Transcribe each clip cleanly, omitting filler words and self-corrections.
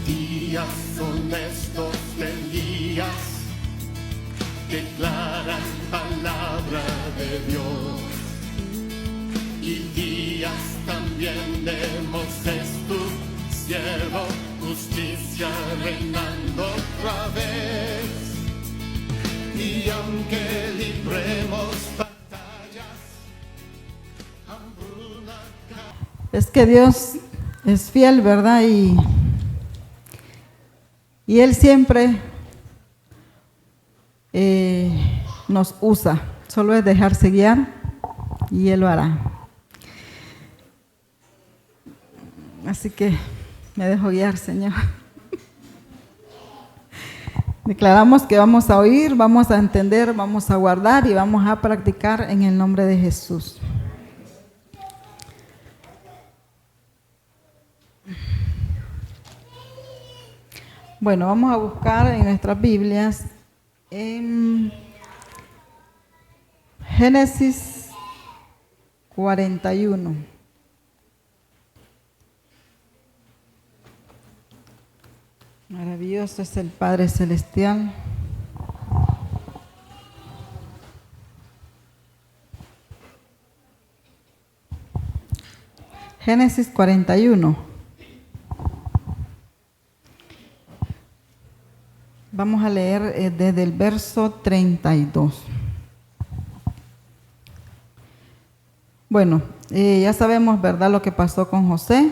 días son estos de Elías, declaran palabra de Dios. Y días también de Moisés, tu siervo, justicia reinando otra vez. Y aunque libremos batallas, hambruna. Es que Dios es fiel, ¿verdad? Y Él siempre nos usa. Solo es dejarse guiar y Él lo hará. Así que me dejo guiar, Señor. Declaramos que vamos a oír, vamos a entender, vamos a guardar y vamos a practicar en el nombre de Jesús. Bueno, vamos a buscar en nuestras Biblias en Génesis 41. Maravilloso es el Padre Celestial. Génesis 41. Vamos a leer desde el verso 32. Bueno, ya sabemos, ¿verdad?, lo que pasó con José.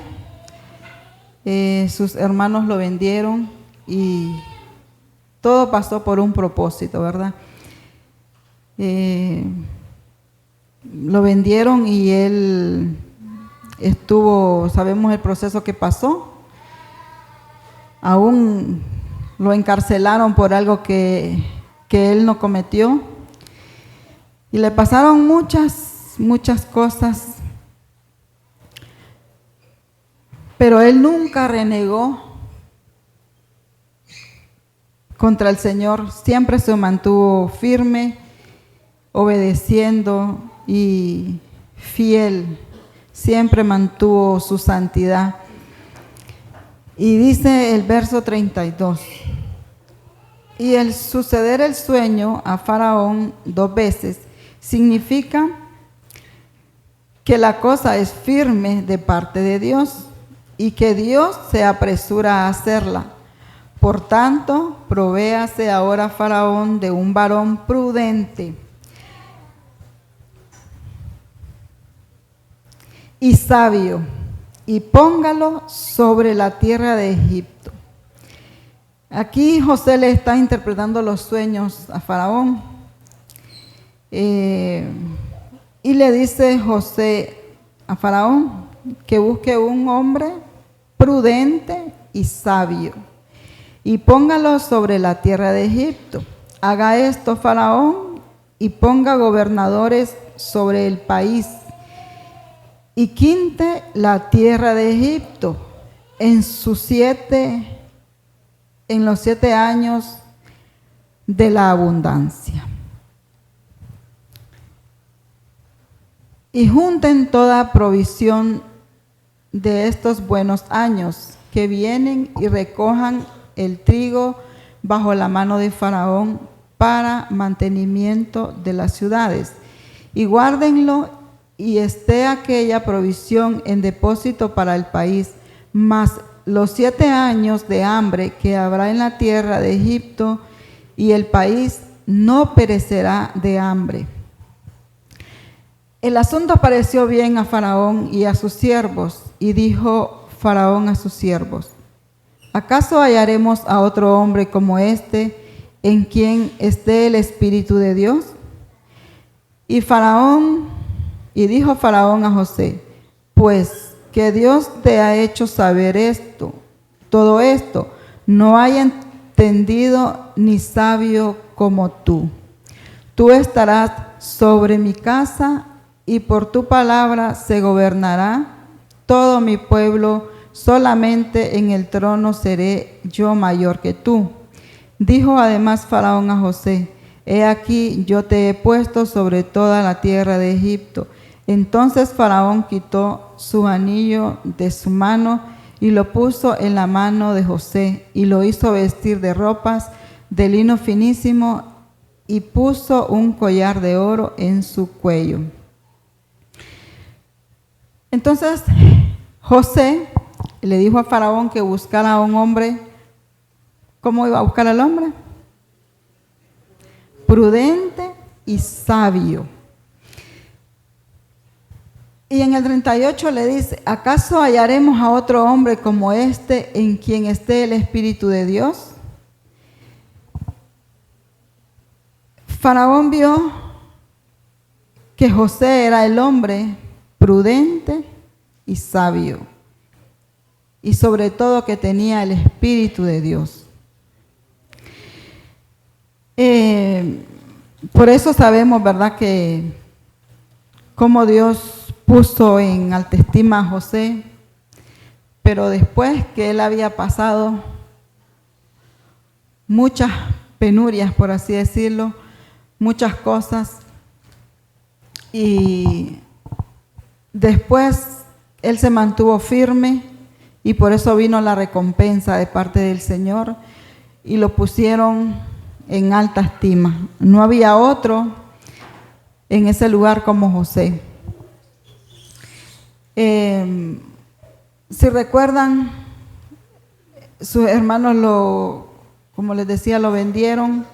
Sus hermanos lo vendieron y todo pasó por un propósito, ¿verdad? Lo vendieron y él estuvo, sabemos el proceso que pasó. Aún lo encarcelaron por algo que él no cometió. Y le pasaron muchas cosas. Pero él nunca renegó contra el Señor, siempre se mantuvo firme, obedeciendo y fiel, siempre mantuvo su santidad. Y dice el verso 32, y el suceder el sueño a Faraón 2 veces significa que la cosa es firme de parte de Dios y que Dios se apresura a hacerla. Por tanto, provéase ahora Faraón de un varón prudente y sabio, y póngalo sobre la tierra de Egipto. Aquí José le está interpretando los sueños a Faraón. Y le dice José a Faraón que busque un hombre prudente y sabio y póngalo sobre la tierra de Egipto. Haga esto Faraón y ponga gobernadores sobre el país y quinte la tierra de Egipto en los 7 años de la abundancia. Y junten toda provisión de estos buenos años que vienen y recojan el trigo bajo la mano de Faraón para mantenimiento de las ciudades. Y guárdenlo y esté aquella provisión en depósito para el país, mas los 7 años de hambre que habrá en la tierra de Egipto, y el país no perecerá de hambre. El asunto pareció bien a Faraón y a sus siervos, y dijo Faraón a sus siervos: ¿acaso hallaremos a otro hombre como este, en quien esté el Espíritu de Dios? Y dijo Faraón a José: pues que Dios te ha hecho saber todo esto, no hay entendido ni sabio como tú. Tú estarás sobre mi casa, y por tu palabra se gobernará todo mi pueblo, solamente en el trono seré yo mayor que tú. Dijo además Faraón a José: he aquí, yo te he puesto sobre toda la tierra de Egipto. Entonces Faraón quitó su anillo de su mano y lo puso en la mano de José y lo hizo vestir de ropas de lino finísimo y puso un collar de oro en su cuello. Entonces José le dijo a Faraón que buscara a un hombre. ¿Cómo iba a buscar al hombre? Prudente y sabio. Y en el 38 le dice: ¿acaso hallaremos a otro hombre como este en quien esté el Espíritu de Dios? Faraón vio que José era el hombre prudente y sabio, y sobre todo que tenía el Espíritu de Dios. Por eso sabemos, ¿verdad?, que cómo Dios puso en alta estima a José, pero después que él había pasado muchas penurias, por así decirlo, muchas cosas, y después él se mantuvo firme y por eso vino la recompensa de parte del Señor y lo pusieron en alta estima. No había otro en ese lugar como José. Si recuerdan, sus hermanos como les decía, lo vendieron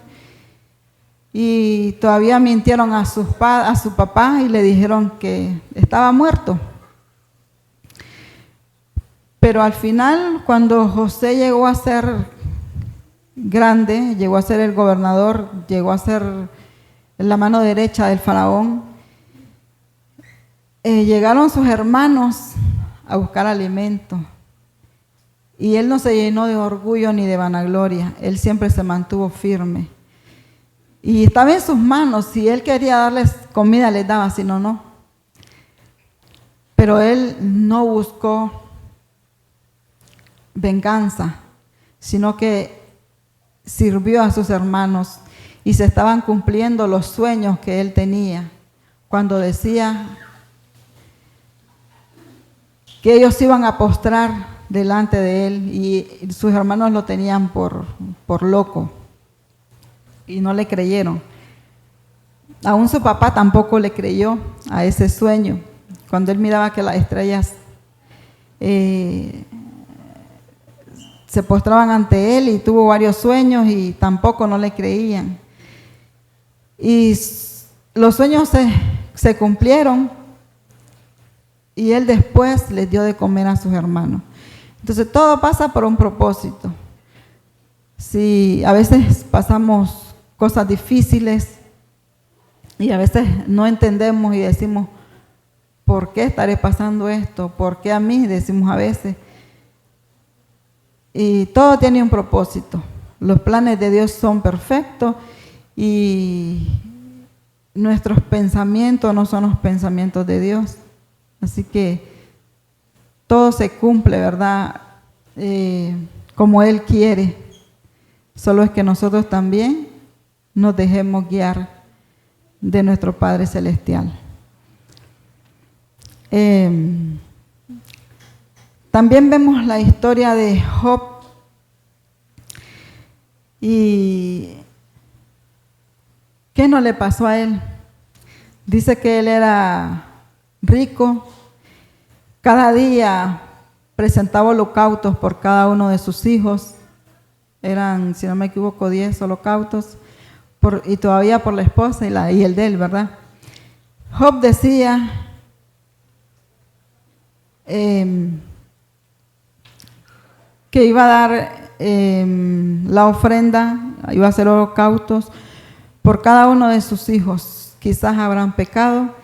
y todavía mintieron a su papá y le dijeron que estaba muerto. Pero al final, cuando José llegó a ser grande, llegó a ser el gobernador, llegó a ser la mano derecha del faraón, llegaron sus hermanos a buscar alimento. Y él no se llenó de orgullo ni de vanagloria, él siempre se mantuvo firme. Y estaba en sus manos, si él quería darles comida les daba, si no, no. Pero él no buscó venganza, sino que sirvió a sus hermanos y se estaban cumpliendo los sueños que él tenía cuando decía que ellos iban a postrar delante de él y sus hermanos lo tenían por loco y no le creyeron. Aún su papá tampoco le creyó a ese sueño cuando él miraba que las estrellas se postraban ante él y tuvo varios sueños y tampoco no le creían. Y los sueños se cumplieron y él después les dio de comer a sus hermanos. Entonces todo pasa por un propósito. Si a veces pasamos cosas difíciles y a veces no entendemos y decimos, ¿por qué estaré pasando esto? ¿Por qué a mí? Decimos a veces. Y todo tiene un propósito. Los planes de Dios son perfectos y nuestros pensamientos no son los pensamientos de Dios. Así que todo se cumple, ¿verdad? Como Él quiere. Solo es que nosotros también nos dejemos guiar de nuestro Padre Celestial. También vemos la historia de Job y ¿qué no le pasó a él? Dice que él era rico, cada día presentaba holocaustos por cada uno de sus hijos, eran, si no me equivoco, 10 holocaustos, y todavía por la esposa y el de él, ¿verdad? Job decía que iba a dar la ofrenda, iba a hacer holocaustos por cada uno de sus hijos. Quizás habrán pecado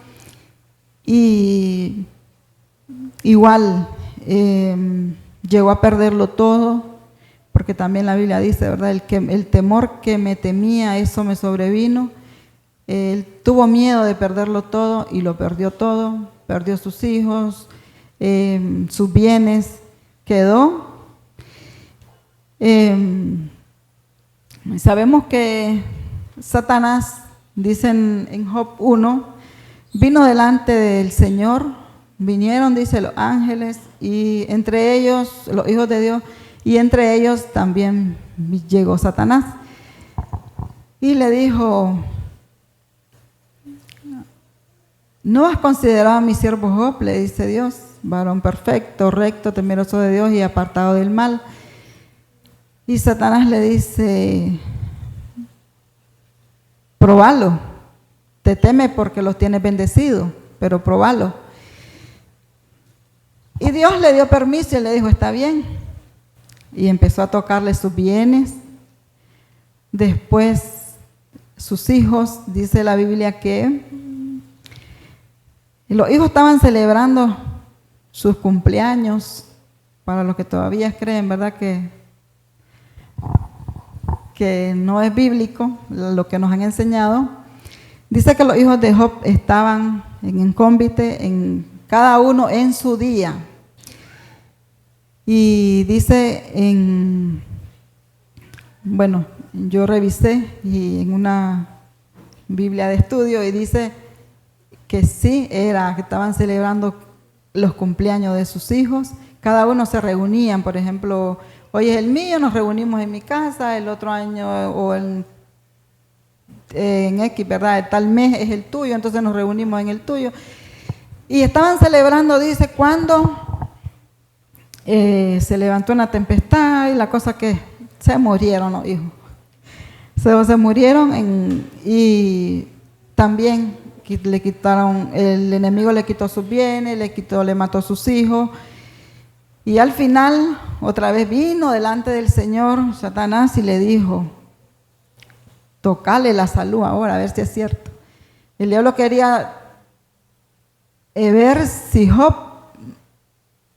y igual llegó a perderlo todo, porque también la Biblia dice, ¿verdad? El temor que me temía, eso me sobrevino. Él tuvo miedo de perderlo todo y lo perdió todo, perdió sus hijos, sus bienes, quedó. Sabemos que Satanás, dicen en Job 1, vino delante del Señor vinieron, dice, los ángeles, y entre ellos, los hijos de Dios, y entre ellos también llegó Satanás. Y le dijo: ¿no has considerado a mi siervo Job? Le dice Dios, varón perfecto, recto, temeroso de Dios y apartado del mal. Y Satanás le dice: probalo, te teme porque los tienes bendecidos, pero probalo. Y Dios le dio permiso y le dijo: está bien. Y empezó a tocarle sus bienes. Después sus hijos, dice la Biblia que los hijos estaban celebrando sus cumpleaños, para los que todavía creen, ¿verdad?, que no es bíblico lo que nos han enseñado. Dice que los hijos de Job estaban en cónvite, en cada uno en su día. Y dice bueno, yo revisé y en una Biblia de estudio, y dice que sí, que estaban celebrando los cumpleaños de sus hijos. Cada uno se reunían, por ejemplo, hoy es el mío, nos reunimos en mi casa, el otro año o en X, ¿verdad?, tal mes es el tuyo, entonces nos reunimos en el tuyo. Y estaban celebrando, dice, cuando se levantó una tempestad y la cosa que se murieron los hijos. Se murieron y también le quitaron, el enemigo le quitó sus bienes, le mató a sus hijos. Y al final, otra vez vino delante del Señor Satanás y le dijo: tocale la salud ahora, a ver si es cierto. El diablo quería ver si Job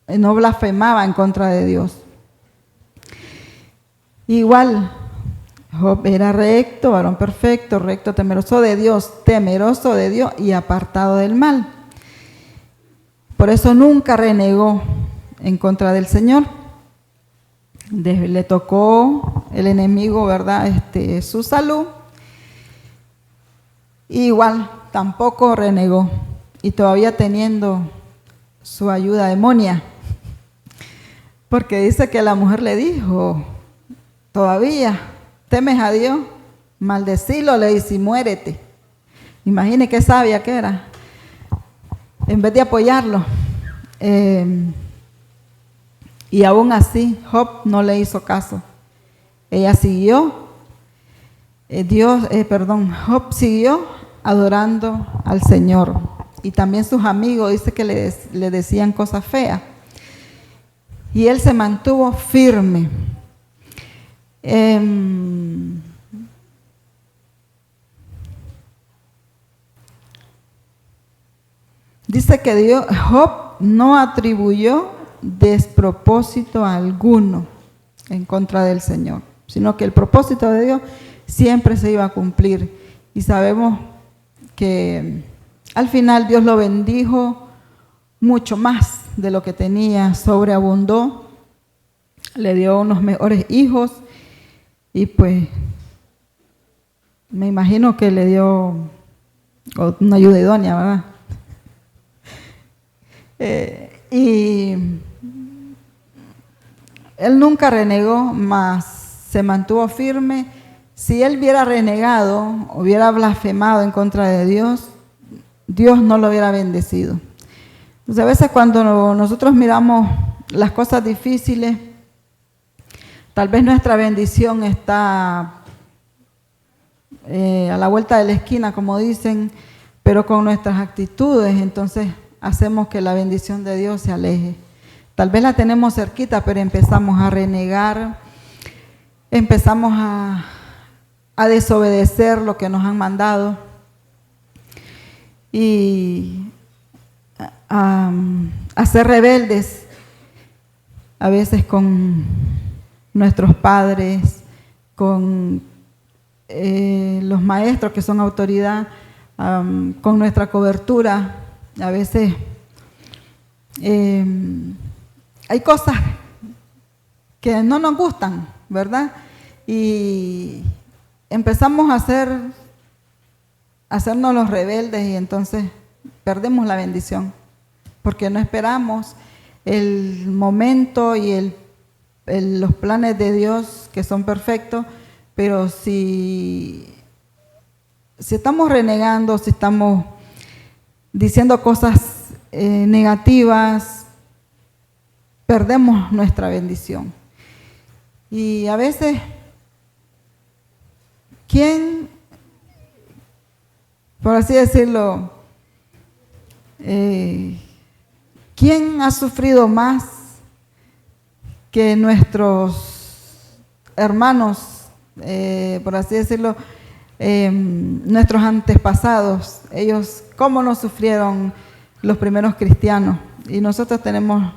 no blasfemaba en contra de Dios. Igual, Job era recto, varón perfecto, recto, temeroso de Dios y apartado del mal. Por eso nunca renegó en contra del Señor. Le tocó el enemigo, ¿verdad?, su salud. Igual, tampoco renegó. Y todavía teniendo su ayuda demonia. Porque dice que la mujer le dijo: todavía temes a Dios, maldecilo, le dice, y muérete. Imagine qué sabia que era. En vez de apoyarlo. Y aún así, Job no le hizo caso. Ella siguió, Job siguió adorando al Señor. Y también sus amigos, dice que le decían cosas feas. Y él se mantuvo firme. Dice que Job no atribuyó despropósito alguno en contra del Señor, sino que el propósito de Dios siempre se iba a cumplir. Y sabemos que al final Dios lo bendijo mucho más de lo que tenía, sobreabundó, le dio unos mejores hijos y pues me imagino que le dio una ayuda idónea, ¿verdad? Y él nunca renegó, mas se mantuvo firme. Si él hubiera renegado, hubiera blasfemado en contra de Dios, Dios no lo hubiera bendecido. Entonces, a veces cuando nosotros miramos las cosas difíciles, tal vez nuestra bendición está a la vuelta de la esquina, como dicen, pero con nuestras actitudes, entonces hacemos que la bendición de Dios se aleje. Tal vez la tenemos cerquita, pero empezamos a renegar, empezamos a desobedecer lo que nos han mandado y a ser rebeldes, a veces con nuestros padres, con los maestros que son autoridad, con nuestra cobertura. A veces hay cosas que no nos gustan, ¿verdad? Y empezamos a hacernos los rebeldes y entonces perdemos la bendición. porque no esperamos el momento y los planes de Dios que son perfectos, pero si estamos renegando, si estamos diciendo cosas negativas, perdemos nuestra bendición. Y a veces, ¿quién, por así decirlo, quién ha sufrido más que nuestros hermanos, por así decirlo, nuestros antepasados? Ellos, ¿cómo no sufrieron los primeros cristianos? Y nosotros tenemos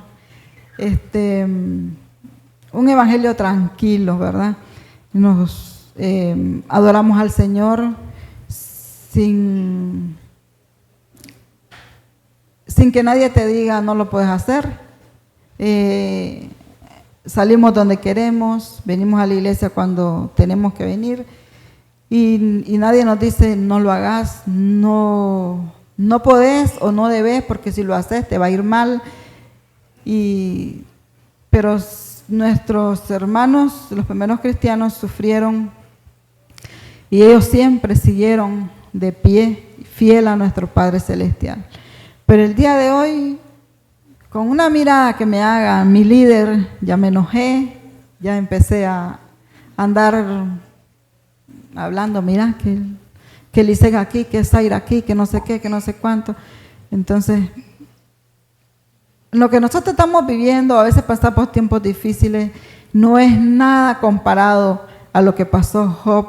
un evangelio tranquilo, ¿verdad? Nos adoramos al Señor sin que nadie te diga no lo puedes hacer. Salimos donde queremos, venimos a la iglesia cuando tenemos que venir y nadie nos dice no lo hagas, no podés o no debes, porque si lo haces te va a ir mal. Pero nuestros hermanos, los primeros cristianos, sufrieron y ellos siempre siguieron de pie, fiel a nuestro Padre Celestial. Pero el día de hoy, con una mirada que me haga mi líder, ya me enojé, ya empecé a andar hablando, mira, que Licen aquí, que Zaira aquí, que no sé qué, que no sé cuánto. Entonces, lo que nosotros estamos viviendo, a veces pasamos tiempos difíciles, no es nada comparado a lo que pasó Job,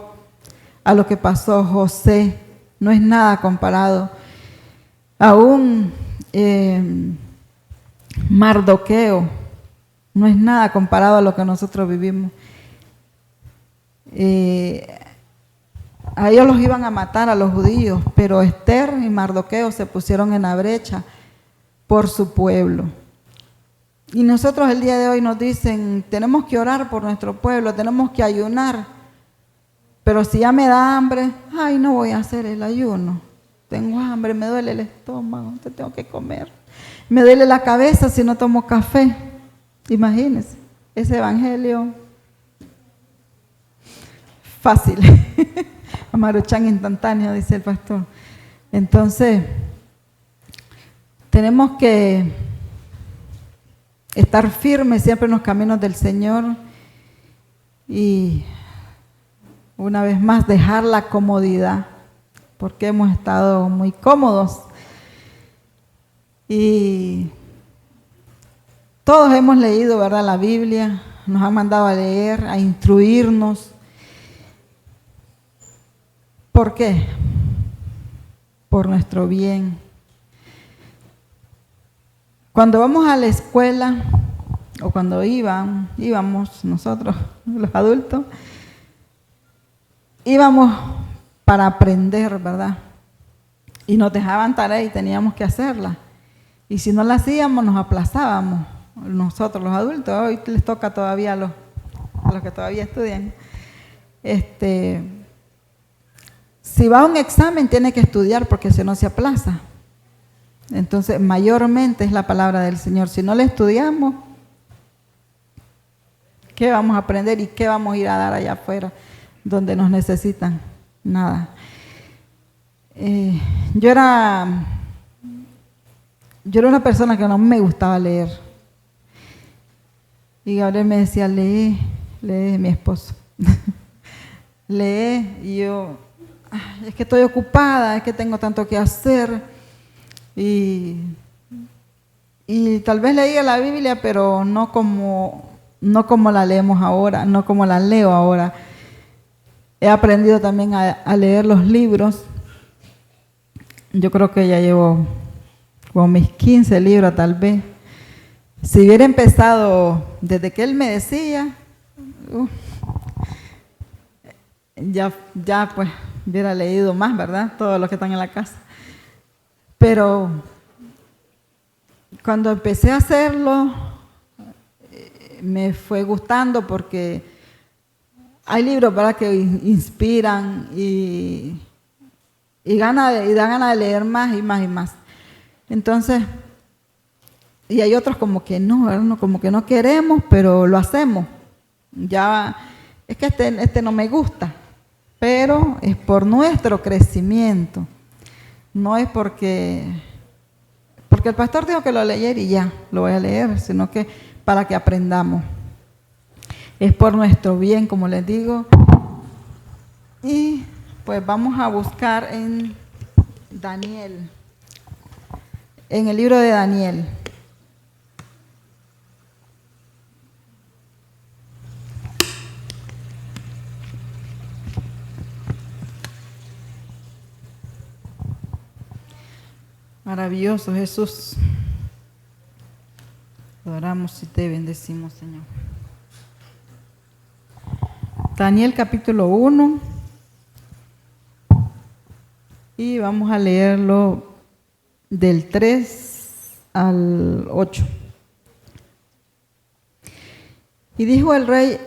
a lo que pasó José, no es nada comparado. Aún Mardoqueo, no es nada comparado a lo que nosotros vivimos. A ellos los iban a matar, a los judíos, pero Esther y Mardoqueo se pusieron en la brecha por su pueblo. Y nosotros el día de hoy nos dicen, tenemos que orar por nuestro pueblo, tenemos que ayunar. Pero si ya me da hambre, ay, no voy a hacer el ayuno. Tengo hambre, me duele el estómago, entonces tengo que comer. Me duele la cabeza si no tomo café. Imagínense, ese evangelio fácil. Amaruchan instantáneo, dice el pastor. Entonces, tenemos que estar firmes siempre en los caminos del Señor y una vez más dejar la comodidad, porque hemos estado muy cómodos y todos hemos leído, ¿verdad?, la Biblia, nos han mandado a leer, a instruirnos. ¿Por qué? Por nuestro bien. Cuando vamos a la escuela, o cuando íbamos nosotros, los adultos, íbamos para aprender, ¿verdad? Y nos dejaban tarea y teníamos que hacerla. Y si no la hacíamos, nos aplazábamos, nosotros los adultos. Hoy les toca todavía a los que todavía estudian. Si va a un examen, tiene que estudiar porque si no se aplaza. Entonces, mayormente es la palabra del Señor. Si no la estudiamos, ¿qué vamos a aprender y qué vamos a ir a dar allá afuera donde nos necesitan? Nada. Yo era una persona que no me gustaba leer. Y Gabriel me decía, lee, mi esposo. Lee, y yo, es que estoy ocupada, es que tengo tanto que hacer. Y tal vez leía la Biblia, pero no como la leemos ahora, no como la leo ahora. He aprendido también a leer los libros. Yo creo que ya llevo como mis 15 libros tal vez. Si hubiera empezado desde que él me decía, ya pues hubiera leído más, ¿verdad? Todos los que están en la casa. Pero cuando empecé a hacerlo, me fue gustando porque hay libros, ¿verdad?, que inspiran y dan ganas de leer más y más y más. Entonces, y hay otros como que no, ¿verdad? Como que no queremos, pero lo hacemos. Ya, es que este no me gusta, pero es por nuestro crecimiento. No es porque el pastor dijo que lo leyera y ya, lo voy a leer, sino que para que aprendamos. Es por nuestro bien, como les digo. Y pues vamos a buscar en Daniel, en el libro de Daniel. Maravilloso Jesús. Adoramos y te bendecimos, Señor. Daniel capítulo 1. Y vamos a leerlo del 3 al 8. Y dijo el rey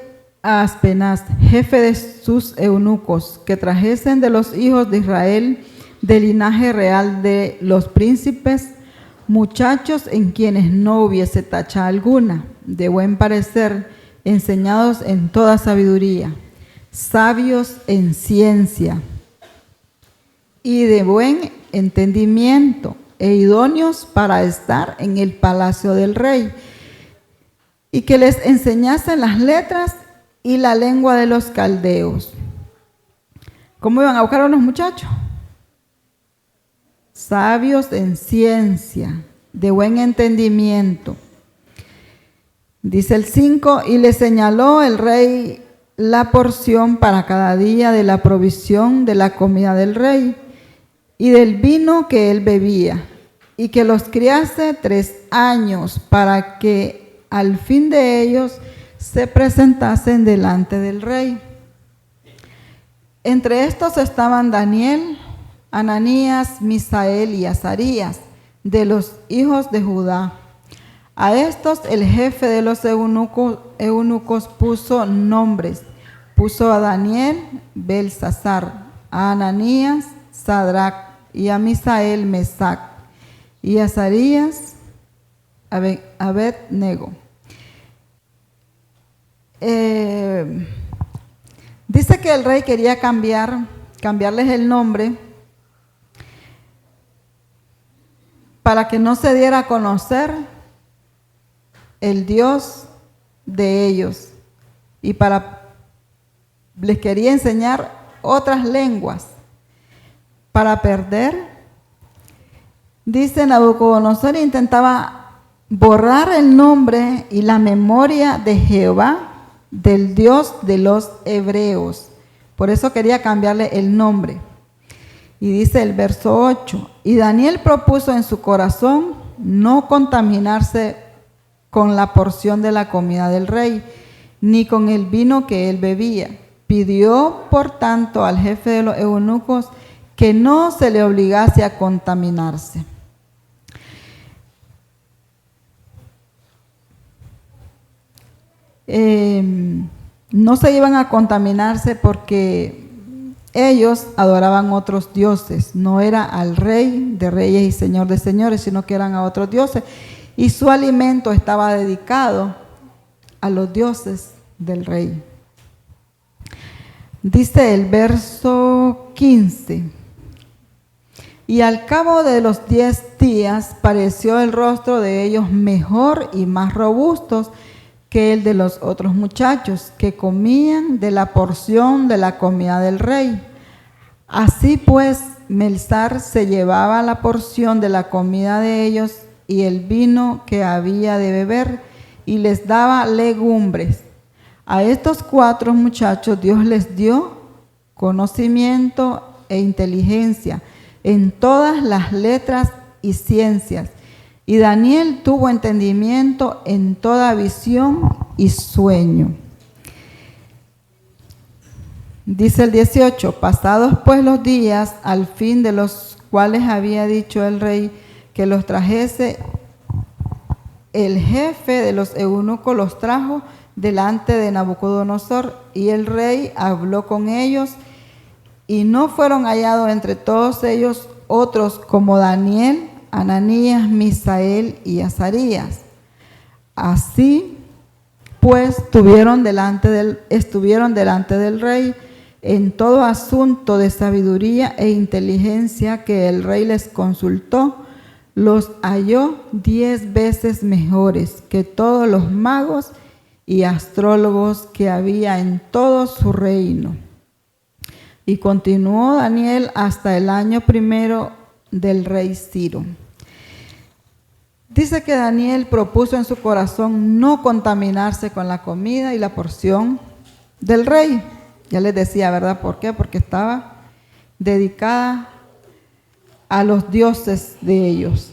a Aspenaz, jefe de sus eunucos, que trajesen de los hijos de Israel, del linaje real de los príncipes, muchachos en quienes no hubiese tacha alguna, de buen parecer, enseñados en toda sabiduría, sabios en ciencia y de buen entendimiento, e idóneos para estar en el palacio del rey, y que les enseñasen las letras y la lengua de los caldeos. ¿Cómo iban a buscar a unos muchachos? Sabios en ciencia, de buen entendimiento. Dice el 5, y le señaló el rey la porción para cada día de la provisión de la comida del rey y del vino que él bebía, y que los criase 3 años para que al fin de ellos se presentasen delante del rey. Entre estos estaban Daniel, Ananías, Misael y Azarías, de los hijos de Judá. A estos el jefe de los eunucos puso nombres. Puso a Daniel, Belsasar, a Ananías, Sadrac, y a Misael, Mesac, y a Azarías, Abed-nego. Dice que el rey quería cambiarles el nombre para que no se diera a conocer el Dios de ellos, y les quería enseñar otras lenguas para perder. Dice, Nabucodonosor intentaba borrar el nombre y la memoria de Jehová, del Dios de los hebreos. Por eso quería cambiarle el nombre. Y dice el verso 8, y Daniel propuso en su corazón no contaminarse con la porción de la comida del rey, ni con el vino que él bebía. Pidió, por tanto, al jefe de los eunucos que no se le obligase a contaminarse. No se iban a contaminarse porque ellos adoraban otros dioses, no era al rey de reyes y señor de señores, sino que eran a otros dioses, y su alimento estaba dedicado a los dioses del rey. Dice el verso 15, y al cabo de los 10 días pareció el rostro de ellos mejor y más robustos que el de los otros muchachos que comían de la porción de la comida del rey. Así pues, Melsar se llevaba la porción de la comida de ellos y el vino que había de beber, y les daba legumbres. A estos 4 muchachos Dios les dio conocimiento e inteligencia en todas las letras y ciencias. Y Daniel tuvo entendimiento en toda visión y sueño. Dice el 18, pasados pues los días, al fin de los cuales había dicho el rey que los trajese, el jefe de los eunucos los trajo delante de Nabucodonosor, y el rey habló con ellos, y no fueron hallados entre todos ellos otros como Daniel, Ananías, Misael y Azarías. Así pues estuvieron delante del rey en todo asunto de sabiduría e inteligencia que el rey les consultó. Los halló 10 veces mejores que todos los magos y astrólogos que había en todo su reino. Y continuó Daniel hasta el año primero del rey Ciro. Dice que Daniel propuso en su corazón no contaminarse con la comida y la porción del rey. Ya les decía, ¿verdad? ¿Por qué? Porque estaba dedicada a los dioses de ellos.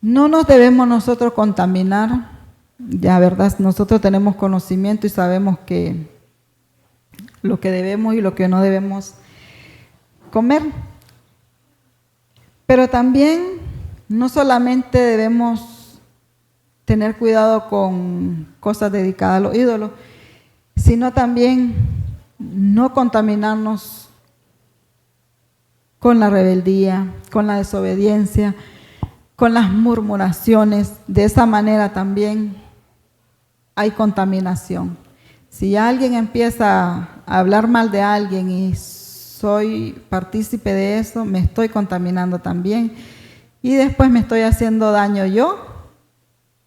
No nos debemos nosotros contaminar. Ya, ¿verdad? Nosotros tenemos conocimiento y sabemos que lo que debemos y lo que no debemos comer. Pero también no solamente debemos tener cuidado con cosas dedicadas a los ídolos, sino también no contaminarnos con la rebeldía, con la desobediencia, con las murmuraciones. De esa manera también hay contaminación. Si alguien empieza a hablar mal de alguien y soy partícipe de eso, me estoy contaminando también. Y después me estoy haciendo daño yo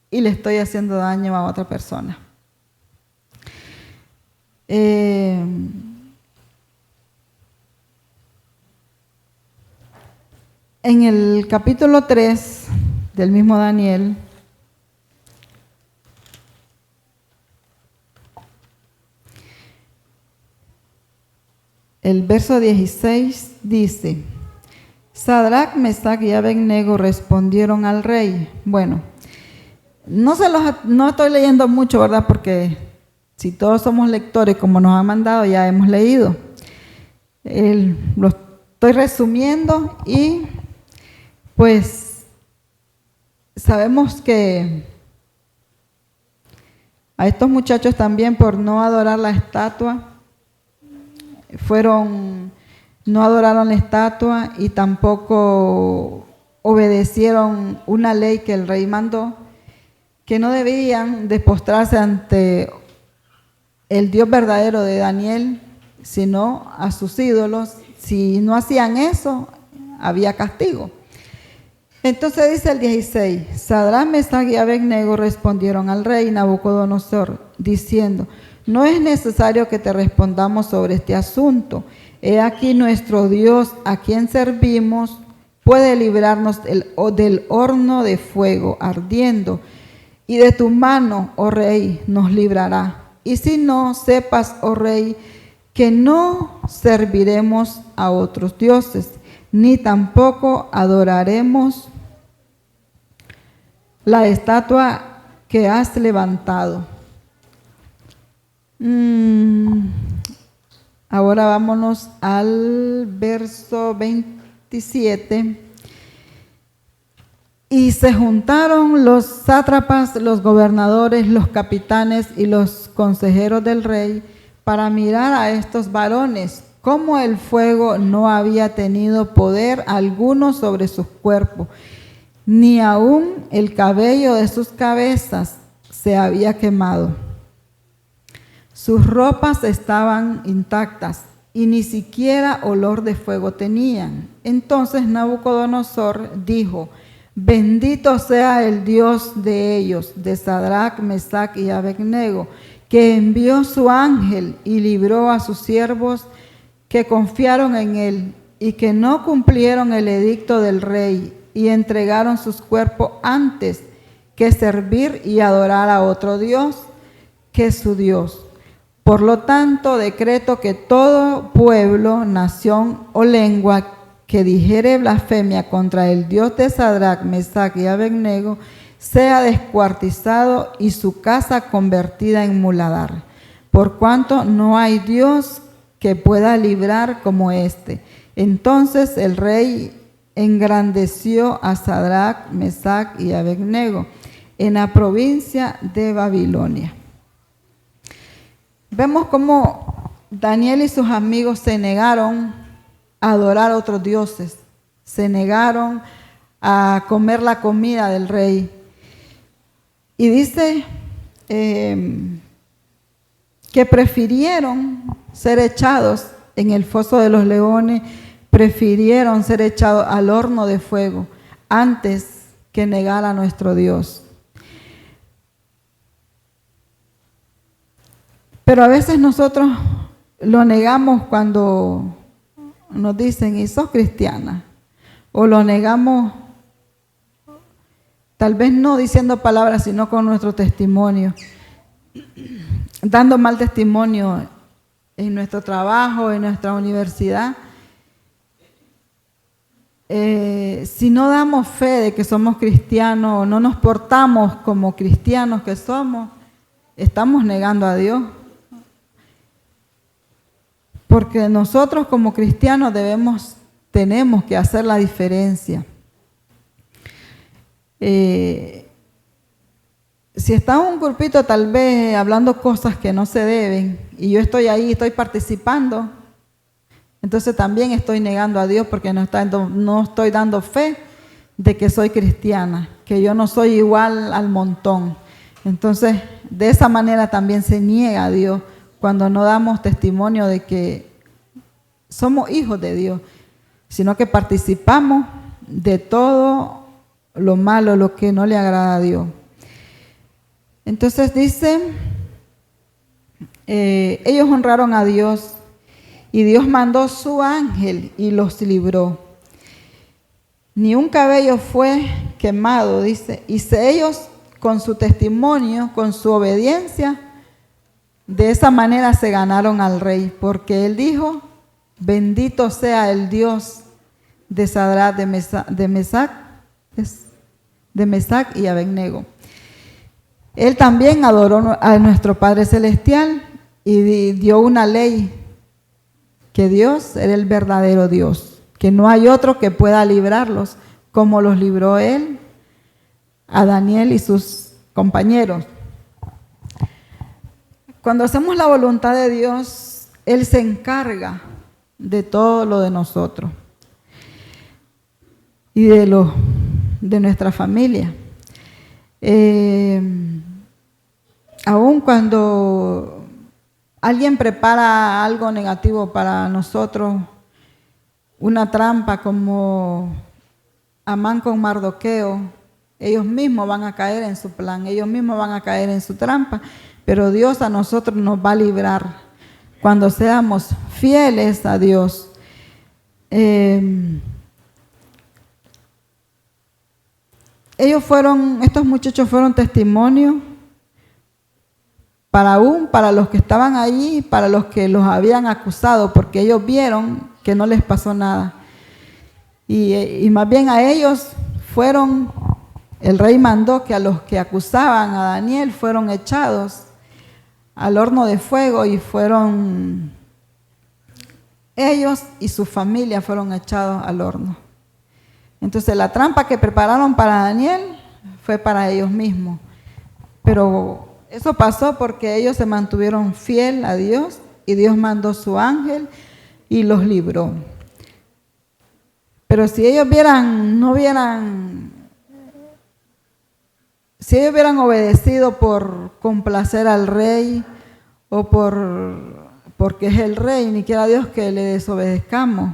y le estoy haciendo daño a otra persona. En el capítulo 3 del mismo Daniel, el verso 16 dice: Sadrac, Mesac y Abednego respondieron al rey. Bueno, no estoy leyendo mucho, ¿verdad? Porque si todos somos lectores, como nos han mandado, ya hemos leído. Lo estoy resumiendo y pues sabemos que a estos muchachos también, por no adorar la estatua, no adoraron la estatua y tampoco obedecieron una ley que el rey mandó, que no debían de postrarse ante el Dios verdadero de Daniel, sino a sus ídolos. Si no hacían eso, había castigo. Entonces dice el 16: Sadrac, Mesac y Abednego respondieron al rey Nabucodonosor, diciendo: no es necesario que te respondamos sobre este asunto. He aquí nuestro Dios, a quien servimos, puede librarnos del horno de fuego ardiendo, y de tu mano, oh rey, nos librará. Y si no, sepas, oh rey, que no serviremos a otros dioses, ni tampoco adoraremos la estatua que has levantado. Ahora vámonos al verso 27. Y se juntaron los sátrapas, los gobernadores, los capitanes y los consejeros del rey para mirar a estos varones, cómo el fuego no había tenido poder alguno sobre sus cuerpos, ni aun el cabello de sus cabezas se había quemado. Sus ropas estaban intactas y ni siquiera olor de fuego tenían. Entonces Nabucodonosor dijo: bendito sea el Dios de ellos, de Sadrac, Mesac y Abednego, que envió su ángel y libró a sus siervos que confiaron en él y que no cumplieron el edicto del rey y entregaron sus cuerpos antes que servir y adorar a otro Dios que su Dios. Por lo tanto, decreto que todo pueblo, nación o lengua que dijere blasfemia contra el Dios de Sadrac, Mesac y Abednego sea descuartizado y su casa convertida en muladar, por cuanto no hay Dios que pueda librar como este. Entonces el rey engrandeció a Sadrac, Mesac y Abednego en la provincia de Babilonia. Vemos cómo Daniel y sus amigos se negaron a adorar a otros dioses, se negaron a comer la comida del rey. Y dice que prefirieron ser echados en el foso de los leones, prefirieron ser echados al horno de fuego antes que negar a nuestro Dios. Pero a veces nosotros lo negamos cuando nos dicen, ¿y sos cristiana? O lo negamos, tal vez no diciendo palabras, sino con nuestro testimonio, dando mal testimonio en nuestro trabajo, en nuestra universidad. Si no damos fe de que somos cristianos, o no nos portamos como cristianos que somos, estamos negando a Dios. Porque nosotros como cristianos tenemos que hacer la diferencia. Si está un grupito tal vez hablando cosas que no se deben y yo estoy ahí, estoy participando, entonces también estoy negando a Dios porque no estoy dando fe de que soy cristiana, que yo no soy igual al montón. Entonces, de esa manera también se niega a Dios cuando no damos testimonio de que somos hijos de Dios, sino que participamos de todo lo malo, lo que no le agrada a Dios. Entonces dice, ellos honraron a Dios y Dios mandó su ángel y los libró. Ni un cabello fue quemado, dice, y ellos con su testimonio, con su obediencia, de esa manera se ganaron al rey, porque él dijo, bendito sea el Dios de Sadrach, de Mesac y Abednego. Él también adoró a nuestro Padre Celestial y dio una ley, que Dios era el verdadero Dios, que no hay otro que pueda librarlos, como los libró él, a Daniel y sus compañeros. Cuando hacemos la voluntad de Dios, Él se encarga de todo lo de nosotros y de nuestra familia. Aun cuando alguien prepara algo negativo para nosotros, una trampa como Amán con Mardoqueo, ellos mismos van a caer en su plan, ellos mismos van a caer en su trampa, pero Dios a nosotros nos va a librar cuando seamos fieles a Dios. Estos muchachos fueron testimonio para los que estaban allí, para los que los habían acusado, porque ellos vieron que no les pasó nada. Y más bien a ellos el rey mandó que a los que acusaban a Daniel fueron echados al horno de fuego y ellos y su familia fueron echados al horno. Entonces la trampa que prepararon para Daniel fue para ellos mismos. Pero eso pasó porque ellos se mantuvieron fiel a Dios y Dios mandó su ángel y los libró. Pero si ellos si ellos hubieran obedecido por complacer al rey o porque es el rey, ni quiera Dios que le desobedezcamos.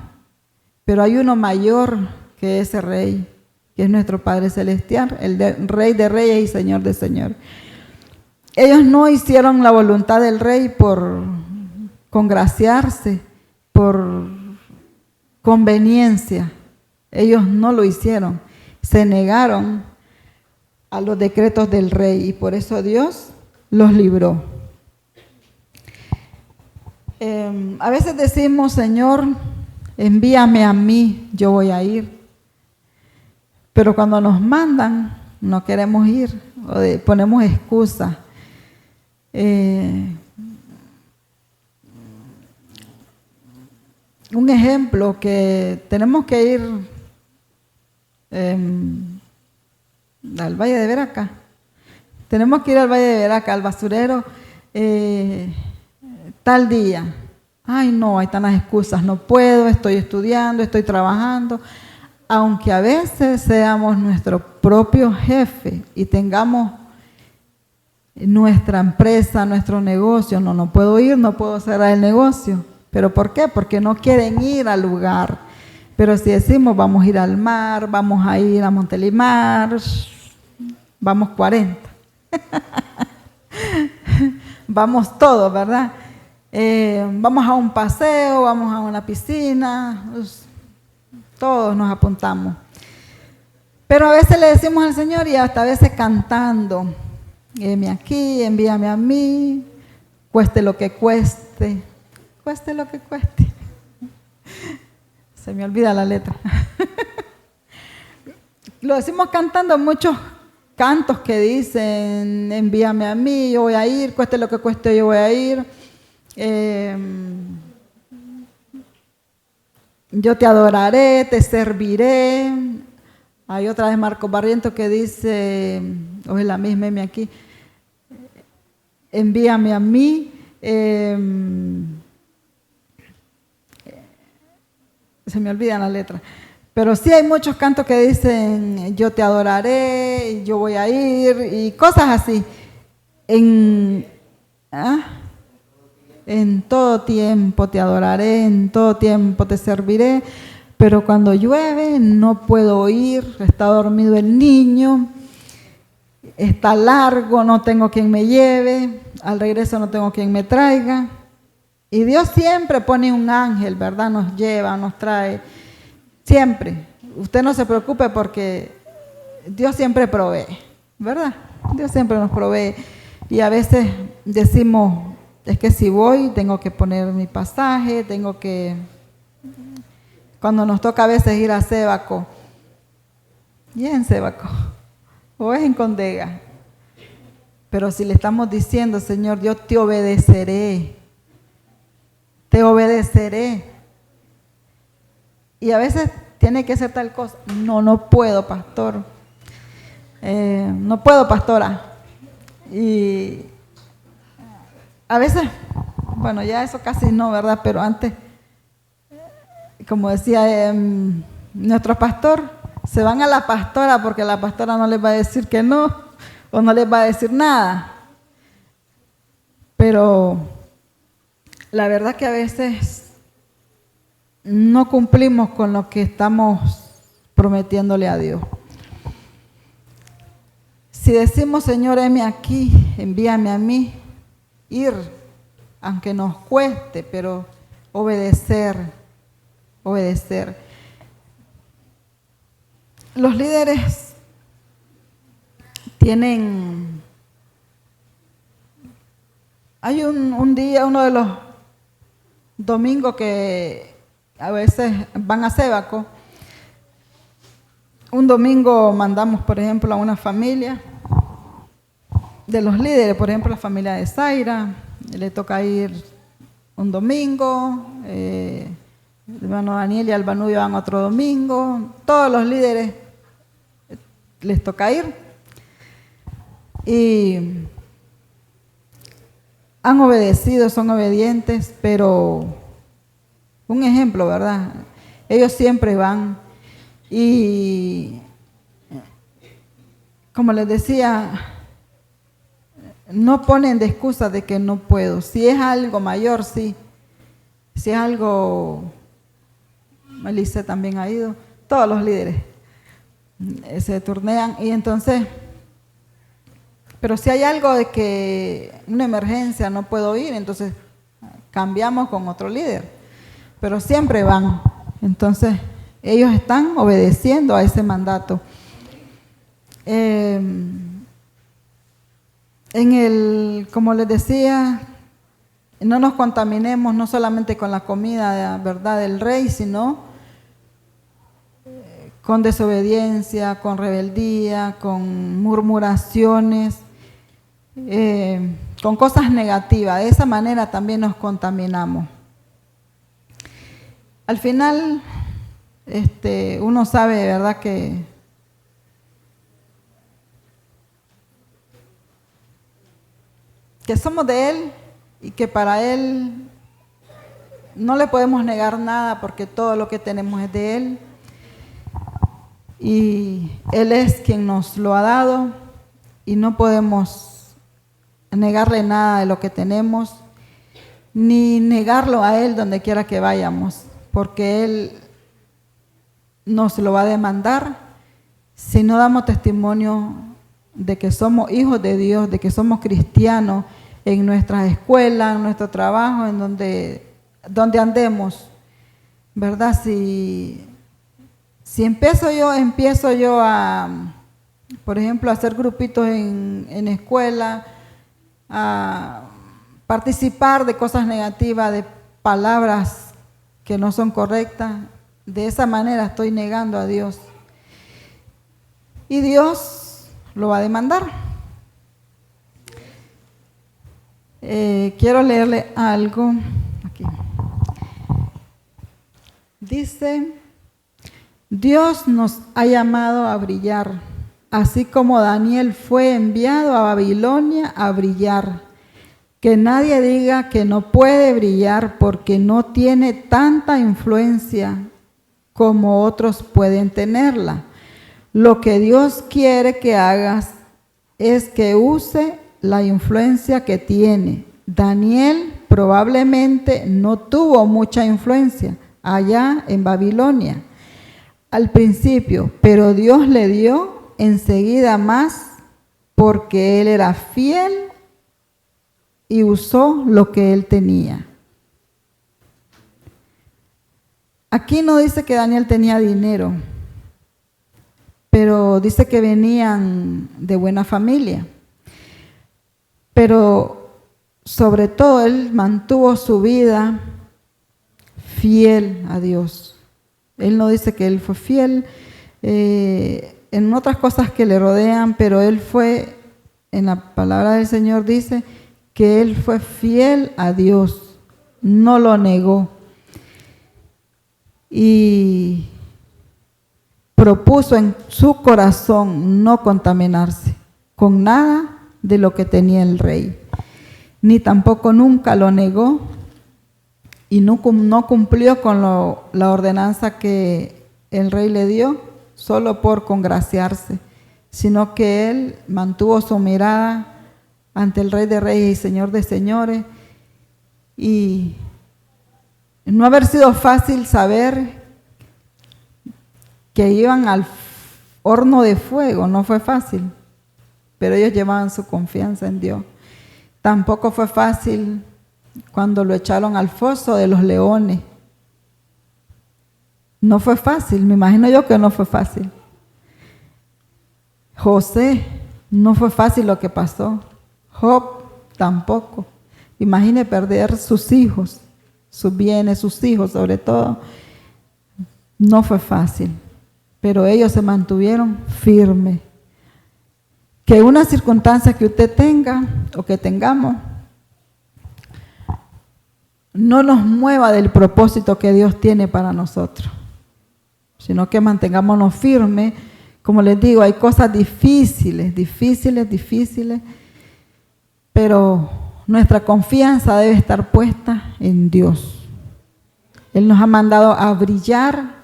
Pero hay uno mayor que ese rey, que es nuestro Padre Celestial, el Rey de Reyes y Señor de Señores. Ellos no hicieron la voluntad del rey por congraciarse, por conveniencia. Ellos no lo hicieron, se negaron a los decretos del rey y por eso Dios los libró. A veces decimos, Señor, envíame a mí, yo voy a ir. Pero cuando nos mandan, no queremos ir, ponemos excusas. Un ejemplo, que tenemos que ir al Valle de Veraca. Tenemos que ir al Valle de Veraca, al basurero, tal día. Ay, no, ahí están las excusas. No puedo, estoy estudiando, estoy trabajando. aunque a veces seamos nuestro propio jefe y tengamos nuestra empresa, nuestro negocio, no puedo ir, no puedo cerrar el negocio. ¿Pero por qué? Porque no quieren ir al lugar. Pero si decimos vamos a ir al mar, vamos a ir a Montelimar, vamos 40. Vamos todos, ¿verdad? Vamos a un paseo, vamos a una piscina, todos nos apuntamos. Pero a veces le decimos al Señor y hasta a veces cantando, heme aquí, envíame a mí, cueste lo que cueste, cueste lo que cueste. Se me olvida la letra. Lo decimos cantando muchos cantos que dicen, envíame a mí, yo voy a ir, cueste lo que cueste, yo voy a ir. Yo te adoraré, te serviré. Hay otra de Marcos Barrientos que dice, o es la misma, envíame aquí, envíame a mí. Se me olvida la letra. Pero sí hay muchos cantos que dicen, yo te adoraré, yo voy a ir, y cosas así. En todo tiempo te adoraré, en todo tiempo te serviré, pero cuando llueve no puedo ir, está dormido el niño, está largo, no tengo quien me lleve, al regreso no tengo quien me traiga. Y Dios siempre pone un ángel, ¿verdad? Nos lleva, nos trae, siempre. Usted no se preocupe porque Dios siempre provee, ¿verdad? Dios siempre nos provee. Y a veces decimos, es que si voy tengo que poner mi pasaje, tengo que... Cuando nos toca a veces ir a Sébaco, y es en Sébaco, o es en Condega. Pero si le estamos diciendo, Señor, yo te obedeceré, te obedeceré. Y a veces tiene que ser tal cosa. No puedo, pastor. No puedo, pastora. Y a veces, bueno, ya eso casi no, ¿verdad? Pero antes, como decía nuestro pastor, se van a la pastora porque la pastora no les va a decir que no, o no les va a decir nada. Pero la verdad que a veces no cumplimos con lo que estamos prometiéndole a Dios. Si decimos, Señor, heme aquí, envíame a mí, ir, aunque nos cueste, pero obedecer. Los líderes tienen... Hay un día, uno de los domingos que a veces van a Sébaco. Un domingo mandamos, por ejemplo, a una familia de los líderes, por ejemplo, la familia de Zaira, le toca ir un domingo, el hermano Daniel y Albanubio van otro domingo, todos los líderes les toca ir. Y han obedecido, son obedientes, pero un ejemplo, ¿verdad? Ellos siempre van y, como les decía, no ponen de excusa de que no puedo. Si es algo mayor, sí. Si es algo, Melissa también ha ido, todos los líderes se turnean y entonces... Pero si hay algo de que una emergencia no puedo ir, entonces cambiamos con otro líder. Pero siempre van. Entonces ellos están obedeciendo a ese mandato. Como les decía, no nos contaminemos no solamente con la comida, ¿verdad?, del rey, sino con desobediencia, con rebeldía, con murmuraciones, con cosas negativas. De esa manera también nos contaminamos. Al final, uno sabe, ¿verdad?, que somos de Él y que para Él no le podemos negar nada porque todo lo que tenemos es de Él. y Él es quien nos lo ha dado y no podemos negarle nada de lo que tenemos, ni negarlo a Él donde quiera que vayamos, porque Él nos lo va a demandar si no damos testimonio de que somos hijos de Dios, de que somos cristianos en nuestras escuelas, en nuestro trabajo, en donde andemos, ¿verdad? Si empiezo yo a, por ejemplo, a hacer grupitos en escuela, a participar de cosas negativas, de palabras que no son correctas, de esa manera estoy negando a Dios. Y Dios lo va a demandar. Quiero leerle algo aquí. Dice: Dios nos ha llamado a brillar, así como Daniel fue enviado a Babilonia a brillar. Que nadie diga que no puede brillar porque no tiene tanta influencia como otros pueden tenerla. Lo que Dios quiere que hagas es que use la influencia que tiene. Daniel probablemente no tuvo mucha influencia allá en Babilonia al principio, pero Dios le dio enseguida más porque él era fiel y usó lo que él tenía. Aquí no dice que Daniel tenía dinero, pero dice que venían de buena familia. Pero sobre todo él mantuvo su vida fiel a Dios. Él no dice que él fue fiel en otras cosas que le rodean, pero él fue, en la palabra del Señor dice que él fue fiel a Dios, no lo negó. Y propuso en su corazón no contaminarse con nada de lo que tenía el rey, ni tampoco nunca lo negó y no cumplió con la ordenanza que el rey le dio solo por congraciarse, sino que él mantuvo su mirada ante el Rey de Reyes y Señor de Señores. Y no haber sido fácil saber que iban al horno de fuego, no fue fácil, pero ellos llevaban su confianza en Dios. Tampoco fue fácil cuando lo echaron al foso de los leones. No fue fácil, me imagino yo que no fue fácil. José, no fue fácil lo que pasó. Job tampoco. Imagine perder sus hijos, sus bienes, sus hijos sobre todo. No fue fácil, pero ellos se mantuvieron firmes. Que una circunstancia que usted tenga o que tengamos no nos mueva del propósito que Dios tiene para nosotros, sino que mantengámonos firmes. Como les digo, hay cosas difíciles, pero nuestra confianza debe estar puesta en Dios. Él nos ha mandado a brillar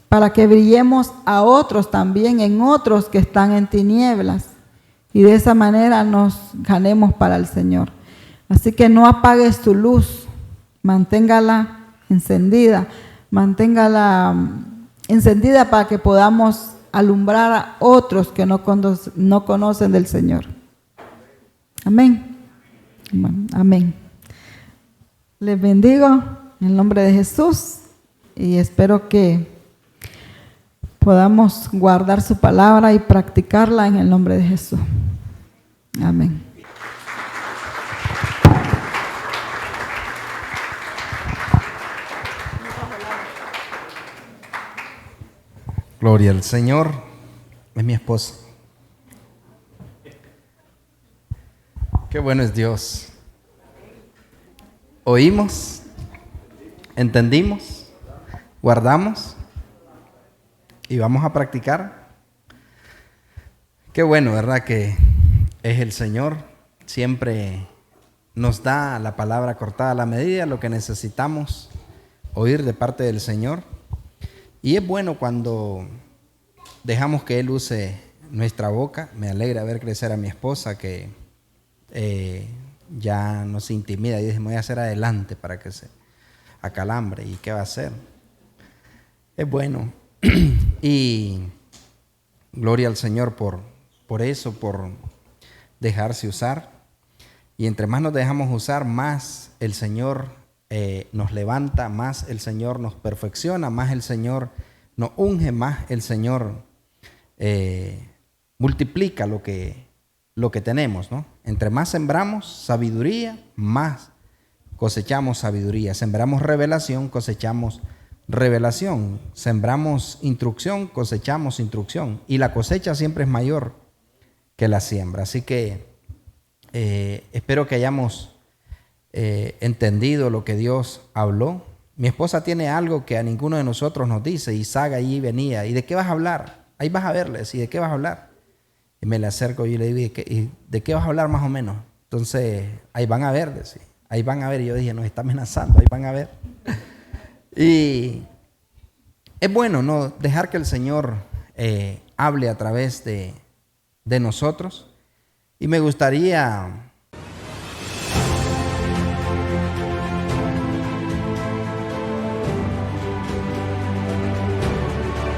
para que brillemos a otros también, en otros que están en tinieblas, y de esa manera nos ganemos para el Señor. Así que no apagues tu luz, manténgala encendida, para que podamos alumbrar a otros que no conocen del Señor. Amén. Bueno, amén. Les bendigo en el nombre de Jesús y espero que podamos guardar su palabra y practicarla en el nombre de Jesús. Amén. Gloria al Señor. Es mi esposa. Qué bueno es Dios. Oímos, entendimos, guardamos y vamos a practicar. Qué bueno, ¿verdad? Que es el Señor. Siempre nos da la palabra cortada a la medida, lo que necesitamos oír de parte del Señor. Y es bueno cuando dejamos que Él use nuestra boca. Me alegra ver crecer a mi esposa que ya no se intimida y dice, me voy a hacer adelante para que se acalambre. ¿Y qué va a hacer? Es bueno. Y gloria al Señor por eso, por dejarse usar. Y entre más nos dejamos usar, más el Señor nos levanta, más el Señor nos perfecciona, más el Señor nos unge, más el Señor multiplica lo que tenemos, ¿no? Entre más sembramos sabiduría, más cosechamos sabiduría. Sembramos revelación, cosechamos revelación. Sembramos instrucción, cosechamos instrucción. Y la cosecha siempre es mayor que la siembra. Así que espero que hayamos entendido lo que Dios habló. Mi esposa tiene algo que a ninguno de nosotros nos dice. Isaac allí venía. ¿Y de qué vas a hablar? Ahí vas a verles. ¿Y de qué vas a hablar? Y me le acerco y le digo, ¿y de qué vas a hablar más o menos? Entonces, ahí van a ver. Decía. Ahí van a ver. Y yo dije, nos está amenazando. Ahí van a ver. Y es bueno, ¿no? Dejar que el Señor hable a través de nosotros. Y me gustaría